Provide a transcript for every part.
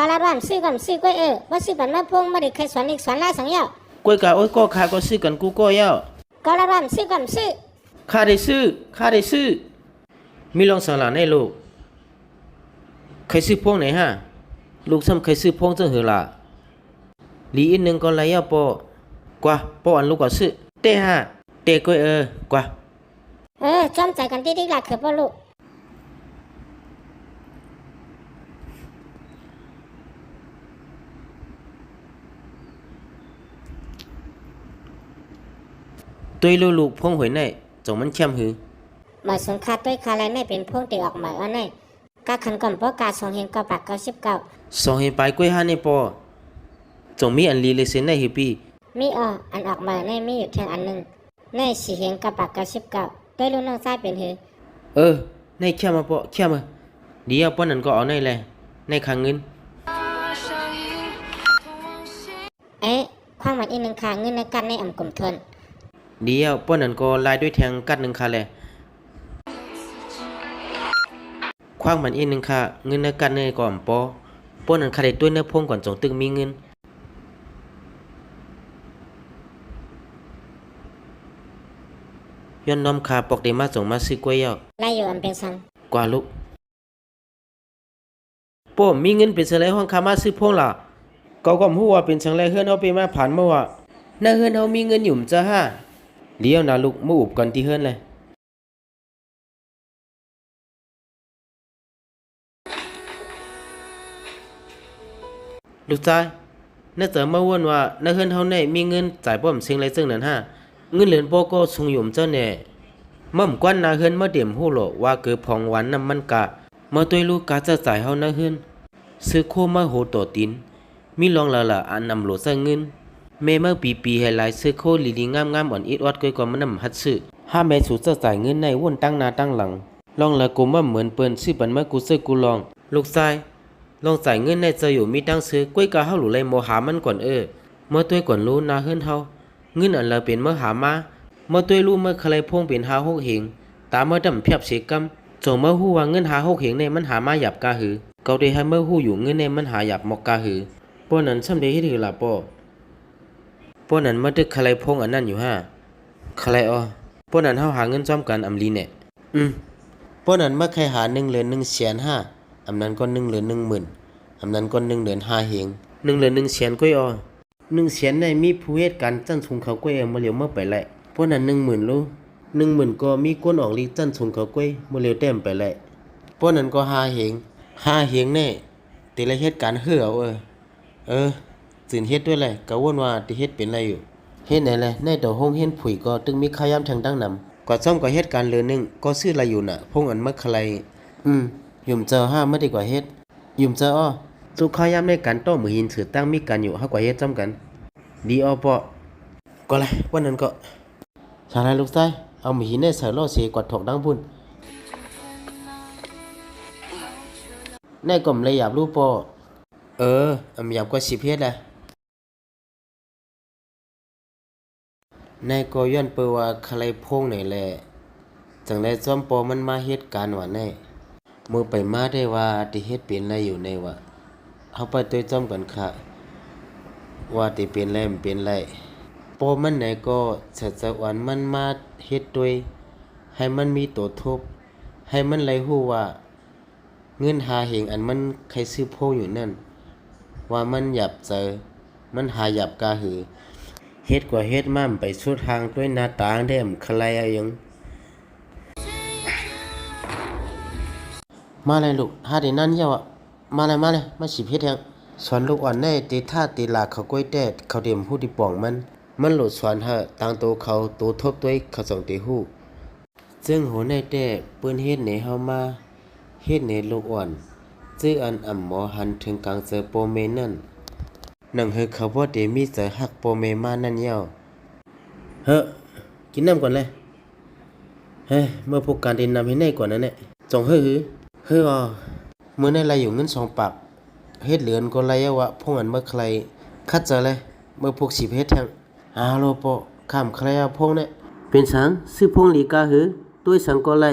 กาลาร้อนซื้อกันซื้อกล้วยว่าซื้อบันมาพงมาได้เคยสอนอีกสอนลาสังเยากล้วยกะโอ้ยก็ข้าก็ซื้อกันกูก็เย้าก าลาร้อนซื้อกันซื้อข้าได้ซื้อข้าได้ซื้อมีลองสังหลานให้ลูกเคยซื้อพวงไหนฮะลูกซ้ำเคยซื้อพวงจังหือล่ะลีอีกนึงก็ไรเย้าปอกว่าปออันลูกก็ซื้อเต้ฮะเต้กล้วยกว่าจอมใจกันดีๆล่ะคือพ่อลูกตัวลูกพงหวยในจงมันแช่มหือมาสงคาต้วยคาไรในเป็นพงตีออกมาอันในกาขันก่อนปอกาสองเฮง9 บาท 99สองเฮงไปกล้วยห้าในปอจงมีอันลีเลยเซนในฮิปปี้มีอันออกมาในมีอยู่เพียงอันหนึ่งใน4 เฮง9 บาท 99ด้วยลูกน้องชายเป็นหือในแค่มาปอแค่มาเดี๋ยวป้อนนั้นก็เอาในแหละในคางเงินความหมายอีกหนึ่งค่ะเงินในการในอ่ำกลมทนเดี๋ยวป้อนนั้นก็ลายด้วยแทงกัดหนึ่งค่ะแหละความหมายอีกหนึ่งค่ะเงินในกัดในก่อนปอป้อนนั้นค่ะได้ด้วยเนื้อพงก่อนจงตึงมีเงินย้อนน้อมขาปอกเดมาส่งมาซื้อกล้วยเย้าไล่อยู่อันเป็นซังกว่าลูกป้อมีเงินเป็นเสลห้องคามาซื้อพงล่ะก็ความฮู้ว่าเป็นจังไรเฮือนเฮาไปมาผ่านมาว่าหน้าเฮือนเฮามีเงินอยู่จ้ะฮะเดี๋ยวนะลูกมาอุบกันที่เฮือนเลยลูกชายน่าจะมาวนว่าหน้าเฮือนเฮาเนี่ยมีเงินจ่ายป้อมเสียงไรซึ่งนั้นฮะเงินเหรียญโปก็ทรงอยู่เจ้าแน่ม่อมกวนนาเฮือนมาเดี่ยมฮู้โลว่าเกิดพองหวานน้ำมันกะมาตัวลูกกะจะจ่ายเฮานาเฮือนซื้อโคมาโหต่อตินมีลองละอันนำโหลซะเงินแม่เมื่อปีให้หลายซื้อโคลีงามอ่อนอิดวัดก้อยกว่ามันนำฮัดซื้อห้าแม่สูจะจ่ายเงินในวนตั้งหน้าตั้งหลังลองละกูมาเหมือนเปิ้นซื้อปันมากูซื้อกูลองลูกชายลองจ่ายเงินในจะอยู่มีตั้งซื้อก้อยกะเฮาหลูเลยโมหามันก่อนเมื่อตัวก่อนรู้นาเฮือนเฮาเงินอันละเป็นเมื่อหามาเมื่อตัวรู้เมื่อใครพงเป็น5 6 เหงตามเมื่อดำเพียบเสกำจงเมื่อฮู้ว่าเงิน5 6 เหงในมันหามาหยับกาหือเกาได้ให้เมื่อฮู้อยู่เงินในมันหาหยับมอกกาหือป้อนั้นซ้ำได้เฮ็ดหือล่ะป้อนั้นเมื่อตึกใครพงอันนั้นอยู่ฮะใครป้อนั้นเฮาหาเงินซ้อมกันอำลีเนี่ยป้อนั้นเมื่อใครหา1 เหรียญ1 แสน5อำนั้นก็1 เหรียญ1 หมื่นอำนั้นก็1 เหรียญ5 เหง1 เหรียญ1 แสนก้อย1 แสนในมีผู้เหตุการณ์จันทงเขาก้อยมาเหลียวเมื่อไปแหละเพราะนั้น10,000 ลูก10,000ก็มีก้นออกลีจันทงเขาก้อยมาเหลียวเต็มไปแหละเพราะนั้นก็5 เหงแน่แต่ละเหตุการณ์ตื่นเฮ็ดด้วยแหละก็วนว่าที่เฮ็ดเป็นไรอยู่เฮ็ดไหนแหละในดอกห้องเฮ็ดผุยก็ตึงมีขายามทางดังนำกว่าซ่อมก็เหตุการณ์เรือนนึงก็ซื้ออะไรอยู่น่ะพงอันมักใครยุ่มเจอ5ไม่ดีกว่าเฮ็ดยุ่มเจอสุขายามในการต้อมือหินถือตั้งมีกันอยู่เฮากว่าเฮ็ดจ้ำกันดีปอก็เลยวันนั้นก็ชาลายลูกชายเอามือหินในใส่ล่อเสกวาดถกดังพุ่นในกล่อมเลยหยาบรู้ปออำหยาบกว่า10 เฮ็ดแหละในก็ย้อนเปว่าใครพงไหนแหละจังได๋ซ้อมปอมันมาเฮ็ดการว่าแน่มือไปมาได้ว่าที่เฮ็ดเป็นอะไรอยู่ในว่าเฮาไปตัวจ้อมกันค่ะว่าที่เป็นอะไรมันเป็นไรปอมันไหนก็สักวันมันมาเฮ็ดด้วยให้มันมีตัวทบให้มันไหลฮู้ว่าเงินหาเหงอันมันใครซื้อโพอยู่นั่นว่ามันหยับเจอมันหาหยับกาหือเฮ็ดกว่าเฮ็ดมั่มไปสุดทางด้วยหน้าต่างแถมใครเอายังมาเลยลูกหาได้นั่นเยอะมาเลยมาสิเฮ็ดยังสอนลูกอ่อนได้ตีท่าตีหลากเขาก้อยแดดเขาเดียมผู้ที่ป่องมันโหลดสอนเฮาต่างตัวเขาตัวทบด้วยเขาส่งตีฮู้ซึ่งโหในแต่ปืนเฮ็ดในเฮามาเฮ็ดในลูกอ่อนซื้ออันอ่ำหมอหันถึงกลางเจอโปเมนั่นนังเฮเขาบ่ได้มีเจอฮักโปเมมานั่นเยากินน้ำก่อนเลยเมื่อพวกการดินนำให้ในก่อนนั่นแหละจงมื้อในไรอยู่เงิน2 ปากเฮ็ดเหลือนก็ไรวะพวกอันเมื่อใครคัดเจอเลยเมื่อพวก10 เฮ็ดแทงโลปอข้ามใครเอาพงเนี่ยเป็นสังซื้อพงหลีกาด้วยสังก็ไร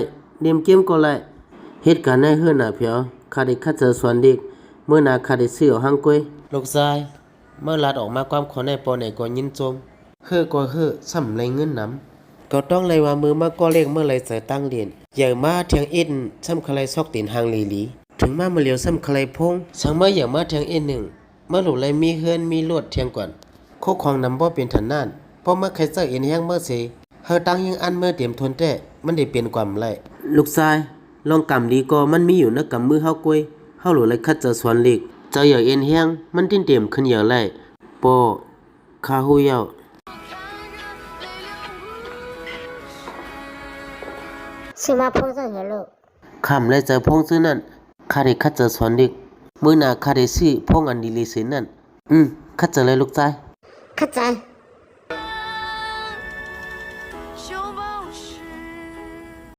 เนียมเกมก็ไรเหตุการณ์ในเฮือนน่ะเพียวข้าได้คัดเจอส่วนเด็ก เมื่อนาคาได้ซื้อเอาหังกวยลูกชายเมื่อลัดออกมาความขอในปอไหนก็ยินโจมเฮือก็เฮือซ้ำไรเงินนำก็ต้องเลยว่ามือมาก็เลขเมื่อไรใส่ตั้งเรียนอย่างมาเทียงอินซ้ำคลายซอกตีนหางลีลีถึงมาเลียวซ้ำคลายพงสังเมื่ออย่างมาเทียงอินหนึ่งเมื่อหลุดไรมีเฮือนมีลวดเทียงก่อนโคของนำบ่เป็นฐานน่านเพราะเมื่อใครเจออินแห้งเมื่อสิเฮอตั้งยังอันเมื่อเตรียมทนแต่มันได้เปลี่ยนความไรลูกชายลองกำดีก็มันมีอยู่ในกำมือเฮากวยเฮาหลุดไรคัดเจอสวนเล็กเจออย่างเอ็นแห้งมันติ้นเตรียมขึ้นอย่างไรปอคาฮูเยาซื้อมาพงเจ้าเหรอลูก คำและเจอพงซื้อนั่นข้าได้คัดเจอสวนเด็กมื้อหน้าข้าได้ซื้อพงอันดีลีซื้อนั่นคัดเจอเลยลูกชายเข้าใจ